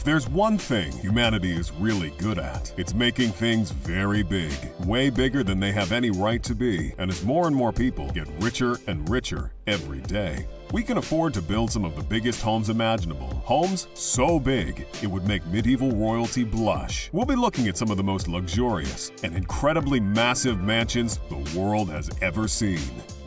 there's one thing humanity is really good at, it's making things very big, way bigger than they have any right to be. And as more and more people get richer and richer every day, we can afford to build some of the biggest homes imaginable. Homes so big, it would make medieval royalty blush. We'll be looking at some of the most luxurious and incredibly massive mansions the world has ever seen.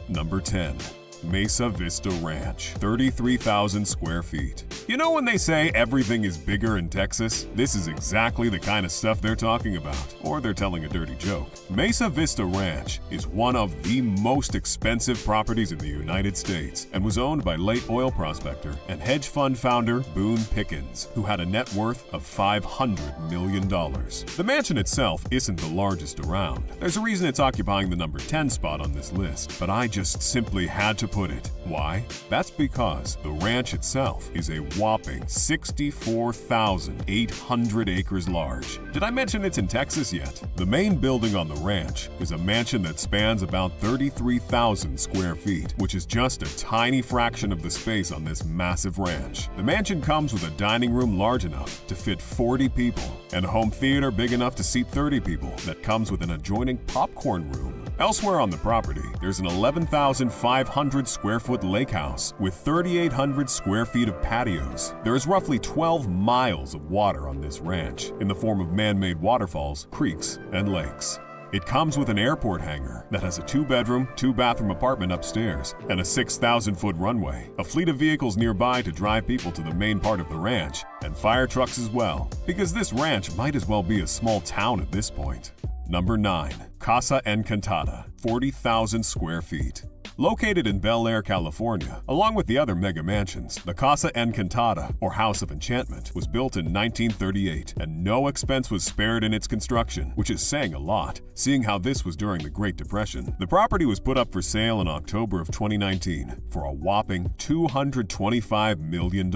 Number 10. MESA VISTA Ranch, 33,000 square feet. You know when they say everything is bigger in Texas? This is exactly the kind of stuff they're talking about, or they're telling a dirty joke. MESA VISTA Ranch is one of the most expensive properties in the United States and was owned by late oil prospector and hedge fund founder Boone Pickens, who had a net worth of $500 million. The mansion itself isn't the largest around. There's a reason it's occupying the number 10 spot on this list, but I just simply had to put it. Why? That's because the ranch itself is a whopping 64,800 acres large. Did I mention it's in Texas yet? The main building on the ranch is a mansion that spans about 33,000 square feet, which is just a tiny fraction of the space on this massive ranch. The mansion comes with a dining room large enough to fit 40 people and a home theater big enough to seat 30 people that comes with an adjoining popcorn room. Elsewhere on the property, there's an 11,500 square foot lake house with 3,800 square feet of patios. There is roughly 12 miles of water on this ranch in the form of man-made waterfalls, creeks, and lakes. It comes with an airport hangar that has a 2-bedroom, 2-bathroom apartment upstairs and a 6,000-foot runway, a fleet of vehicles nearby to drive people to the main part of the ranch, and fire trucks as well, because this ranch might as well be a small town at this point. Number 9. CASA ENCANTADA, 40,000 square feet. Located in Bel Air, California, along with the other mega mansions, the CASA ENCANTADA, or House of Enchantment, was built in 1938, and no expense was spared in its construction, which is saying a lot, seeing how this was during the Great Depression. The property was put up for sale in October of 2019 for a whopping $225 million,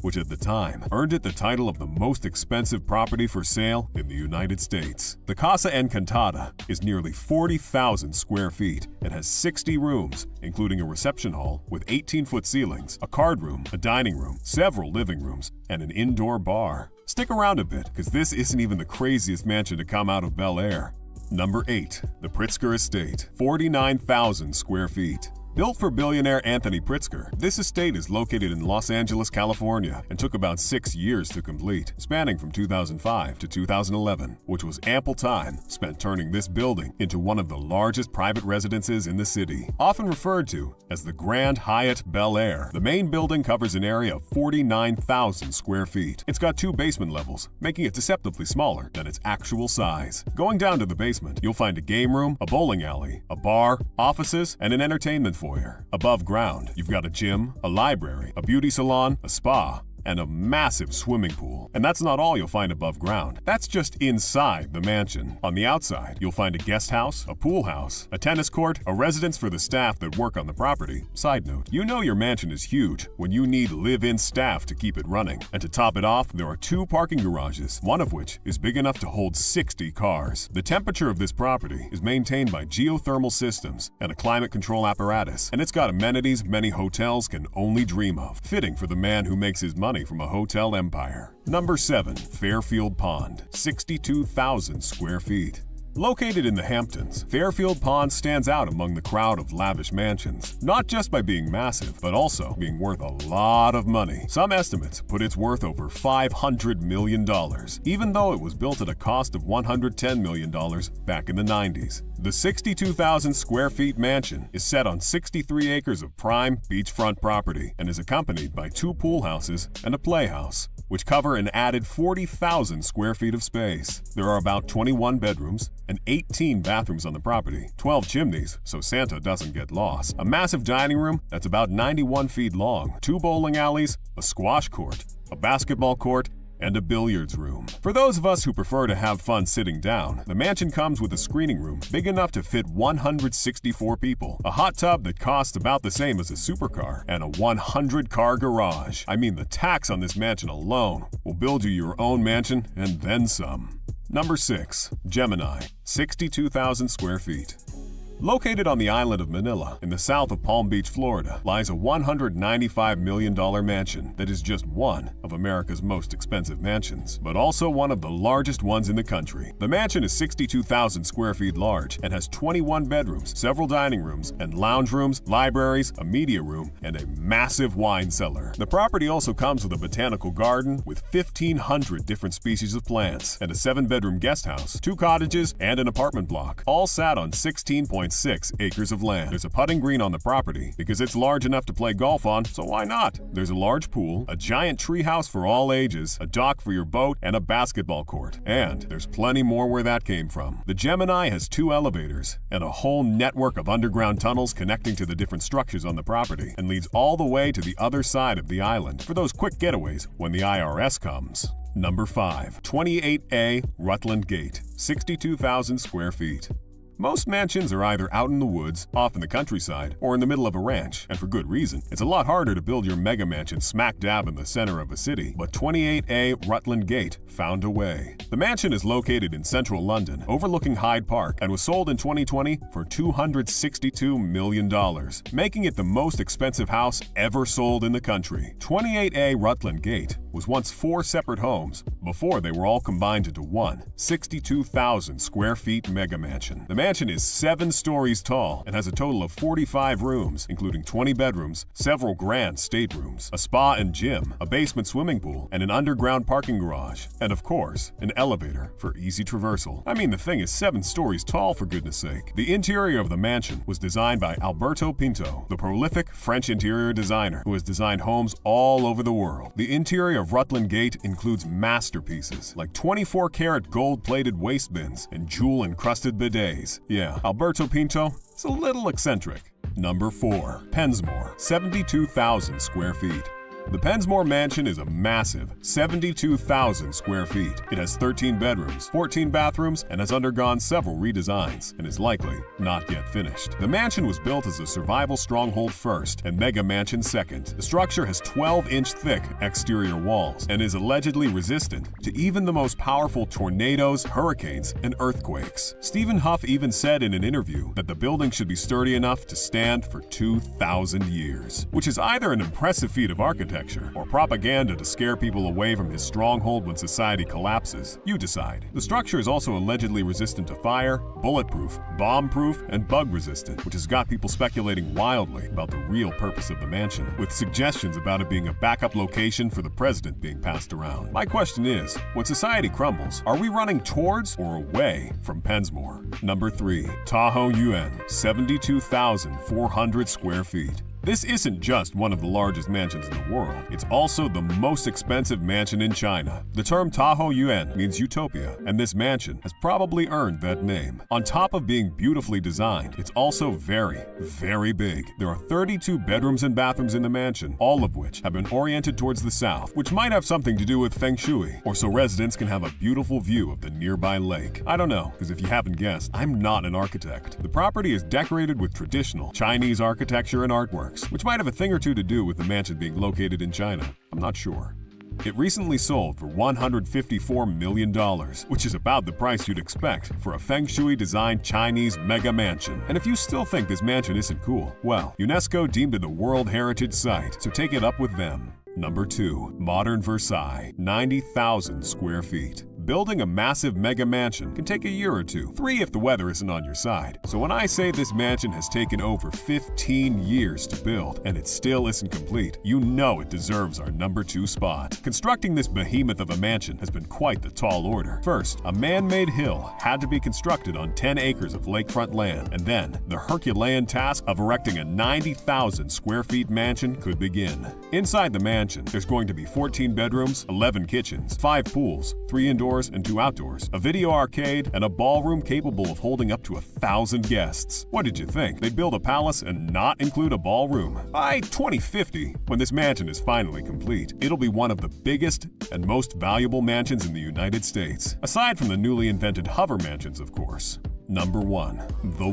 which at the time earned it the title of the most expensive property for sale in the United States. The CASA ENCANTADA is nearly 40,000 square feet and has 60 rooms, including a reception hall with 18-foot ceilings, a card room, a dining room, several living rooms, and an indoor bar. Stick around a bit, because this isn't even the craziest mansion to come out of Bel Air. Number 8. The Pritzker Estate, 49,000 square feet. Built for billionaire Anthony Pritzker, this estate is located in Los Angeles, California, and took about 6 years to complete, spanning from 2005 to 2011, which was ample time spent turning this building into one of the largest private residences in the city. Often referred to as the Grand Hyatt Bel Air, the main building covers an area of 49,000 square feet. It's got 2 basement levels, making it deceptively smaller than its actual size. Going down to the basement, you'll find a game room, a bowling alley, a bar, offices, and an entertainment foyer. Above ground, you've got a gym, a library, a beauty salon, a spa, and a massive swimming pool. And that's not all you'll find above ground. That's just inside the mansion. On the outside, you'll find a guest house, a pool house, a tennis court, a residence for the staff that work on the property. Side note, you know your mansion is huge when you need live-in staff to keep it running. And to top it off, there are 2 parking garages, one of which is big enough to hold 60 cars. The temperature of this property is maintained by geothermal systems and a climate control apparatus, and it's got amenities many hotels can only dream of, fitting for the man who makes his money from a hotel empire. Number 7. Fairfield Pond, 62,000 square feet. Located in the Hamptons, Fairfield Pond stands out among the crowd of lavish mansions, not just by being massive, but also being worth a lot of money. Some estimates put its worth over $500 million, even though it was built at a cost of $110 million back in the 90s. The 62,000 square feet mansion is set on 63 acres of prime beachfront property and is accompanied by 2 pool houses and a playhouse, which cover an added 40,000 square feet of space. There are about 21 bedrooms and 18 bathrooms on the property, 12 chimneys so Santa doesn't get lost, a massive dining room that's about 91 feet long, 2 bowling alleys, a squash court, a basketball court, and a billiards room. For those of us who prefer to have fun sitting down, the mansion comes with a screening room big enough to fit 164 people, a hot tub that costs about the same as a supercar, and a 100-car garage. I mean, the tax on this mansion alone will build you your own mansion and then some. Number 6. Gemini, 62,000 square feet. Located on the island of Manila, in the south of Palm Beach, Florida, lies a $195 million mansion that is just one of America's most expensive mansions, but also one of the largest ones in the country. The mansion is 62,000 square feet large and has 21 bedrooms, several dining rooms and lounge rooms, libraries, a media room, and a massive wine cellar. The property also comes with a botanical garden with 1,500 different species of plants and a 7-bedroom guest house, 2 cottages, and an apartment block, all sat on 16.6 acres of land. There's a putting green on the property because it's large enough to play golf on, so why not? There's a large pool, a giant tree house for all ages, a dock for your boat, and a basketball court. And there's plenty more where that came from. The Gemini has 2 elevators and a whole network of underground tunnels connecting to the different structures on the property, and leads all the way to the other side of the island for those quick getaways when the IRS comes. Number 5. 28A Rutland Gate, 62,000 square feet. Most mansions are either out in the woods, off in the countryside, or in the middle of a ranch, and for good reason. It's a lot harder to build your mega mansion smack dab in the center of a city, but 28A Rutland Gate found a way. The mansion is located in central London, overlooking Hyde Park, and was sold in 2020 for $262 million, making it the most expensive house ever sold in the country. 28A Rutland Gate was once 4 separate homes before they were all combined into one 62,000 square feet mega mansion. The mansion is 7 stories tall and has a total of 45 rooms, including 20 bedrooms, several grand staterooms, a spa and gym, a basement swimming pool, and an underground parking garage, and of course, an elevator for easy traversal. I mean, the thing is 7 stories tall, for goodness sake. The interior of the mansion was designed by Alberto Pinto, the prolific French interior designer who has designed homes all over the world. The interior of Rutland Gate includes masterpieces like 24-karat gold-plated waste bins and jewel-encrusted bidets. Yeah, Alberto Pinto is a little eccentric. Number 4. PENSMORE, 72,000 square feet. The PENSMORE mansion is a massive 72,000 square feet. It has 13 bedrooms, 14 bathrooms, and has undergone several redesigns and is likely not yet finished. The mansion was built as a survival stronghold first and mega mansion second. The structure has 12-inch thick exterior walls and is allegedly resistant to even the most powerful tornadoes, hurricanes, and earthquakes. Stephen Huff even said in an interview that the building should be sturdy enough to stand for 2,000 years, which is either an impressive feat of architecture or propaganda to scare people away from his stronghold when society collapses. You decide. The structure is also allegedly resistant to fire, bulletproof, bomb-proof, and bug-resistant, which has got people speculating wildly about the real purpose of the mansion, with suggestions about it being a backup location for the president being passed around. My question is, when society crumbles, are we running towards or away from PENSMORE? Number 3. TAHOE UN, 72,400 square feet. This isn't just one of the largest mansions in the world, it's also the most expensive mansion in China. The term TAHOE UN means utopia, and this mansion has probably earned that name. On top of being beautifully designed, it's also very, very big. There are 32 bedrooms and bathrooms in the mansion, all of which have been oriented towards the south, which might have something to do with feng shui, or so residents can have a beautiful view of the nearby lake. I don't know, because if you haven't guessed, I'm not an architect. The property is decorated with traditional Chinese architecture and artworks, which might have a thing or two to do with the mansion being located in China. I'm not sure. It recently sold for $154 million, which is about the price you'd expect for a feng shui-designed Chinese mega mansion. And if you still think this mansion isn't cool, well, UNESCO deemed it a World Heritage Site, so take it up with them. Number 2. Modern Versailles, 90,000 square feet. Building a massive mega mansion can take a year or 2, 3 if the weather isn't on your side. So when I say this mansion has taken over 15 years to build and it still isn't complete, you know it deserves our number 2 spot. Constructing this behemoth of a mansion has been quite the tall order. First, a man-made hill had to be constructed on 10 acres of lakefront land, and then the Herculean task of erecting a 90,000 square feet mansion could begin. Inside the mansion, there's going to be 14 bedrooms, 11 kitchens, 5 pools, 3 indoors and 2 outdoors, a video arcade, and a ballroom capable of holding up to 1,000 guests. What did you think? They'd build a palace and not include a ballroom? By 2050, when this mansion is finally complete, it'll be one of the biggest and most valuable mansions in the United States, aside from the newly invented hover mansions, of course. Number 1. The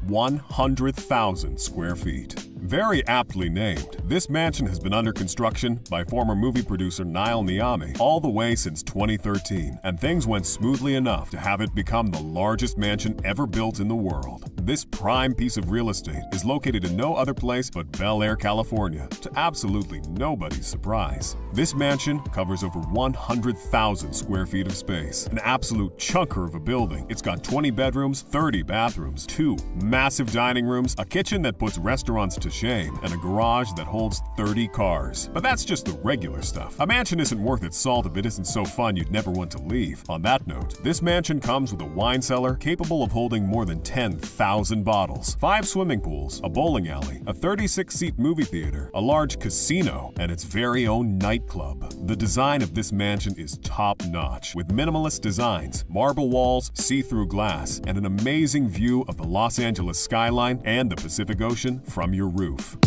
One, 100,000 square feet. Very aptly named, this mansion has been under construction by former movie producer Niall Niami all the way since 2013, and things went smoothly enough to have it become the largest mansion ever built in the world. and this prime piece of real estate is located in no other place but Bel Air, California, to absolutely nobody's surprise. This mansion covers over 100,000 square feet of space, an absolute chunker of a building. It's got 20 bedrooms, 30 bathrooms, 2 massive dining rooms, a kitchen that puts restaurants to shame, and a garage that holds 30 cars. But that's just the regular stuff. A mansion isn't worth its salt if it isn't so fun you'd never want to leave. On that note, this mansion comes with a wine cellar capable of holding more than 10,000 bottles, 5 swimming pools, a bowling alley, a 36-seat movie theater, a large casino, and its very own nightclub. The design of this mansion is top-notch, with minimalist designs, marble walls, see-through glass, and an amazing view of the Los Angeles skyline and the Pacific Ocean from your roof.